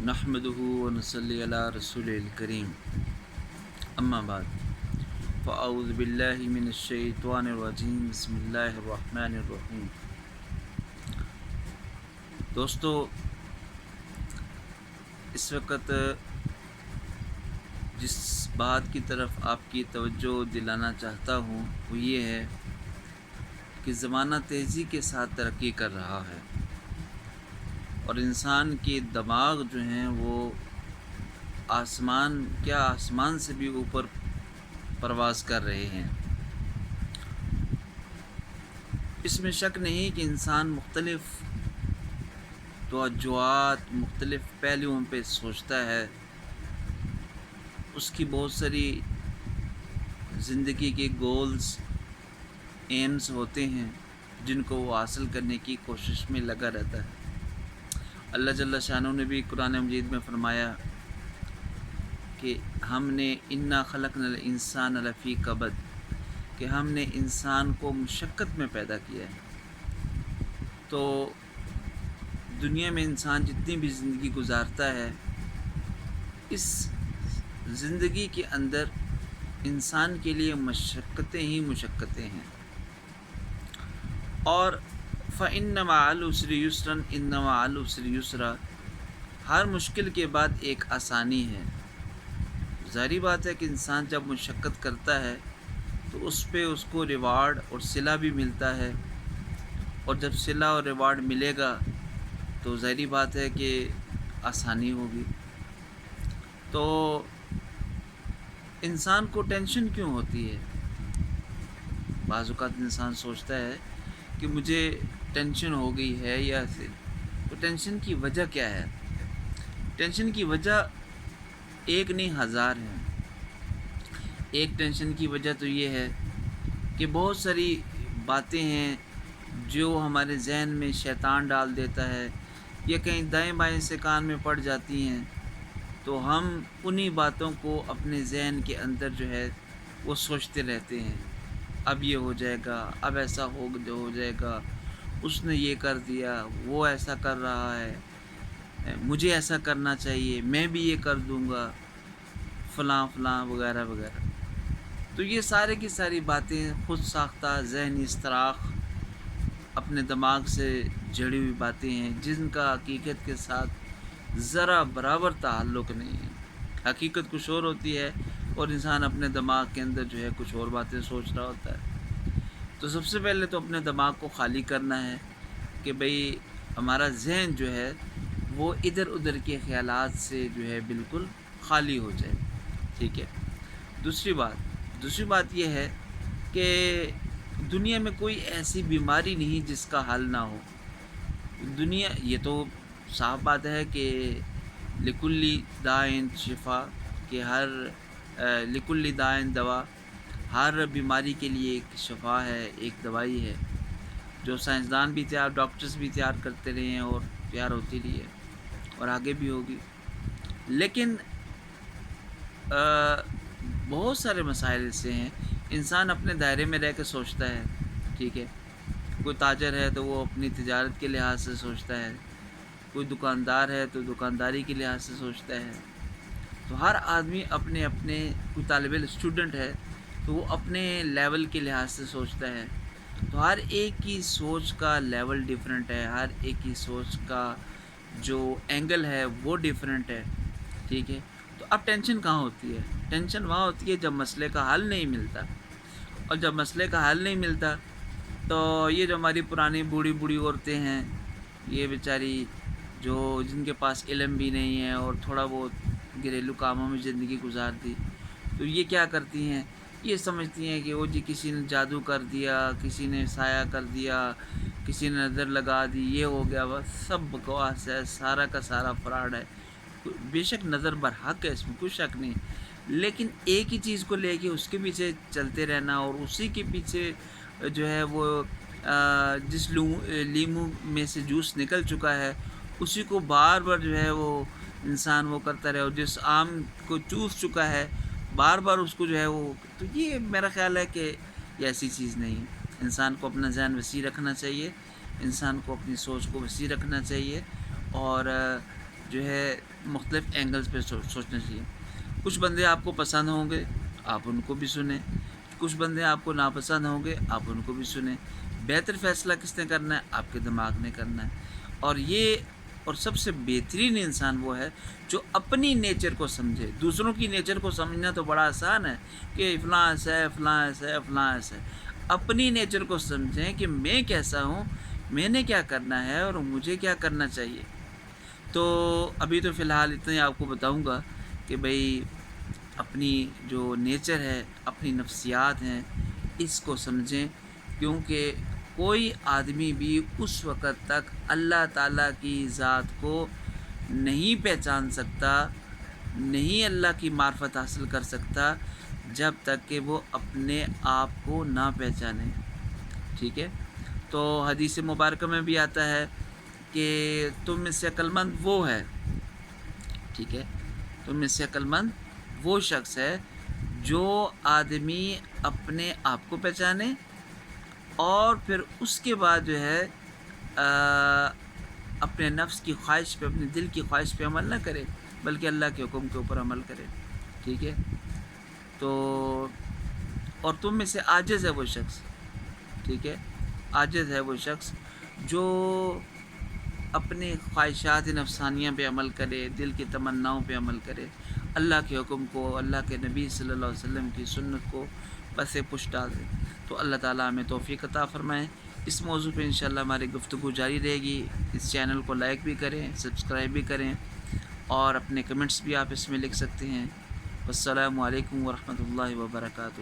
نحمده ونصلي على رسول الكريم اما بعد فاعوذ باللہ من الشیطان الرجیم بسم اللہ الرحمن الرحیم۔ دوستو، اس وقت جس بات کی طرف آپ کی توجہ دلانا چاہتا ہوں وہ یہ ہے کہ زمانہ تیزی کے ساتھ ترقی کر رہا ہے اور انسان کے دماغ جو ہیں وہ آسمان سے بھی اوپر پرواز کر رہے ہیں۔ اس میں شک نہیں کہ انسان مختلف توجہات، مختلف پہلوؤں پہ سوچتا ہے۔ اس کی بہت ساری زندگی کے گولز، ایمز ہوتے ہیں جن کو وہ حاصل کرنے کی کوشش میں لگا رہتا ہے۔ اللہ جل شانہ نے بھی قرآن مجید میں فرمایا کہ ہم نے انا خلقنا الانسان لفی کبد، کہ ہم نے انسان کو مشقت میں پیدا کیا ہے۔ تو دنیا میں انسان جتنی بھی زندگی گزارتا ہے، اس زندگی کے اندر انسان کے لیے مشقتیں ہی مشقتیں ہیں۔ اور فَإِنَّ مَعَ الْعُسْرِ يُسْرًا إِنَّ مَعَ الْعُسْرِ يُسْرًا، ہر مشکل کے بعد ایک آسانی ہے۔ ظاہری بات ہے کہ انسان جب مشقت کرتا ہے تو اس پہ اس کو ریوارڈ اور صلہ بھی ملتا ہے، اور جب صلہ اور ریوارڈ ملے گا تو ظاہری بات ہے کہ آسانی ہوگی۔ تو انسان کو ٹینشن کیوں ہوتی ہے؟ بعض اوقات انسان سوچتا ہے کہ مجھے ٹینشن ہو گئی ہے یا تو ٹینشن کی وجہ کیا ہے؟ ٹینشن کی وجہ ایک نہیں ہزار ہیں۔ ایک ٹینشن کی وجہ تو یہ ہے کہ بہت ساری باتیں ہیں جو ہمارے ذہن میں شیطان ڈال دیتا ہے، یا کہیں دائیں بائیں سے کان میں پڑ جاتی ہیں، تو ہم انہی باتوں کو اپنے ذہن کے اندر جو ہے وہ سوچتے رہتے ہیں۔ اب یہ ہو جائے گا، اب ایسا ہو جائے گا، اس نے یہ کر دیا، وہ ایسا کر رہا ہے، مجھے ایسا کرنا چاہیے، میں بھی یہ کر دوں گا، فلاں فلاں وغیرہ وغیرہ۔ تو یہ سارے کی ساری باتیں خود ساختہ ذہنی استراخ، اپنے دماغ سے جڑی ہوئی باتیں ہیں جن کا حقیقت کے ساتھ ذرا برابر تعلق نہیں ہے۔ حقیقت کچھ اور ہوتی ہے اور انسان اپنے دماغ کے اندر جو ہے کچھ اور باتیں سوچ رہا ہوتا ہے۔ تو سب سے پہلے تو اپنے دماغ کو خالی کرنا ہے کہ بھئی ہمارا ذہن جو ہے وہ ادھر ادھر کے خیالات سے جو ہے بالکل خالی ہو جائے، ٹھیک ہے۔ دوسری بات یہ ہے کہ دنیا میں کوئی ایسی بیماری نہیں جس کا حل نہ ہو۔ دنیا، یہ تو صاف بات ہے کہ لکل دائن شفا، کہ ہر لکل دائن دوا، ہر بیماری کے لیے ایک شفا ہے، ایک دوائی ہے، جو سائنسدان بھی ڈاکٹرز بھی تیار کرتے رہے ہیں اور تیار ہوتی رہی ہے اور آگے بھی ہوگی۔ لیکن بہت سارے مسائل ایسے ہیں، انسان اپنے دائرے میں رہ کے سوچتا ہے، ٹھیک ہے۔ کوئی تاجر ہے تو وہ اپنی تجارت کے لحاظ سے سوچتا ہے، کوئی دکاندار ہے تو دکانداری کے لحاظ سے سوچتا ہے۔ تو ہر آدمی اپنے کوئی طالب علم اسٹوڈنٹ ہے تو وہ اپنے لیول کے لحاظ سے سوچتا ہے۔ تو ہر ایک کی سوچ کا لیول ڈیفرنٹ ہے، ہر ایک کی سوچ کا جو اینگل ہے وہ ڈیفرنٹ ہے، ٹھیک ہے۔ تو اب ٹینشن کہاں ہوتی ہے؟ ٹینشن وہاں ہوتی ہے جب مسئلے کا حل نہیں ملتا، اور جب مسئلے کا حل نہیں ملتا تو یہ جو ہماری پرانی بوڑھی عورتیں ہیں، یہ بیچاری جن کے پاس علم بھی نہیں ہے اور تھوڑا بہت گھریلو کاموں میں زندگی گزار دی، تو یہ کیا کرتی ہیں؟ یہ سمجھتی ہیں کہ وہ جی کسی نے جادو کر دیا، کسی نے سایہ کر دیا، کسی نے نظر لگا دی، یہ ہو گیا، بس سب بکواس ہے، سارا کا سارا فراڈ ہے۔ بے شک نظر برحق ہے، اس میں کوئی شک نہیں، لیکن ایک ہی چیز کو لے کے اس کے پیچھے چلتے رہنا اور اسی کے پیچھے جو ہے وہ جس لیمو میں سے جوس نکل چکا ہے اسی کو بار بار جو ہے وہ انسان وہ کرتا رہے، اور جس آم کو چوس چکا ہے بار بار اس کو جو ہے وہ، تو یہ میرا خیال ہے کہ یہ ایسی چیز نہیں۔ انسان کو اپنا ذہن وسیع رکھنا چاہیے، انسان کو اپنی سوچ کو وسیع رکھنا چاہیے، اور جو ہے مختلف اینگلز پہ سوچنا چاہیے. کچھ بندے آپ کو پسند ہوں گے، آپ ان کو بھی سنیں. کچھ بندے آپ کو ناپسند ہوں گے، آپ ان کو بھی سنیں. بہتر فیصلہ کس نے کرنا ہے؟ آپ کے دماغ نے کرنا ہے. اور سب سے بہترین انسان وہ ہے جو اپنی نیچر کو سمجھے. دوسروں کی نیچر کو سمجھنا تو بڑا آسان ہے کہ فلاں ایسا ہے، فلاں ایسا ہے، فلاں ایسا ہے. اپنی نیچر کو سمجھیں کہ میں کیسا ہوں، میں نے کیا کرنا ہے اور مجھے کیا کرنا چاہیے. تو ابھی تو فی الحال اتنا ہی آپ کو بتاؤں گا کہ بھئی اپنی جو نیچر ہے، اپنی نفسیات ہیں، اس کو سمجھیں. کیونکہ کوئی آدمی بھی اس وقت تک اللہ تعالیٰ کی ذات کو نہیں پہچان سکتا، نہیں اللہ کی معرفت حاصل کر سکتا جب تک کہ وہ اپنے آپ کو نہ پہچانے. ٹھیک ہے. تو حدیث مبارکہ میں بھی آتا ہے کہ تم میں سے عقل مند وہ ہے. ٹھیک ہے. تم میں سے عقل مند وہ شخص ہے جو آدمی اپنے آپ کو پہچانے اور پھر اس کے بعد جو ہے اپنے نفس کی خواہش پہ، اپنے دل کی خواہش پہ عمل نہ کرے، بلکہ اللہ کے حکم کے اوپر عمل کرے. ٹھیک ہے. تو اور تم میں سے عاجز ہے وہ شخص. ٹھیک ہے. عاجز ہے وہ شخص جو اپنے خواہشات نفسانیہ پہ عمل کرے، دل کی تمناؤں پہ عمل کرے، اللہ کے حکم کو، اللہ کے نبی صلی اللہ علیہ وسلم کی سنت کو پس پش ڈال دے. تو اللہ تعالیٰ ہمیں توفیق عطا فرمائے. اس موضوع پہ انشاءاللہ ہماری گفتگو جاری رہے گی. اس چینل کو لائک بھی کریں، سبسکرائب بھی کریں، اور اپنے کمنٹس بھی آپ اس میں لکھ سکتے ہیں. السلام علیکم ورحمۃ اللہ وبرکاتہ.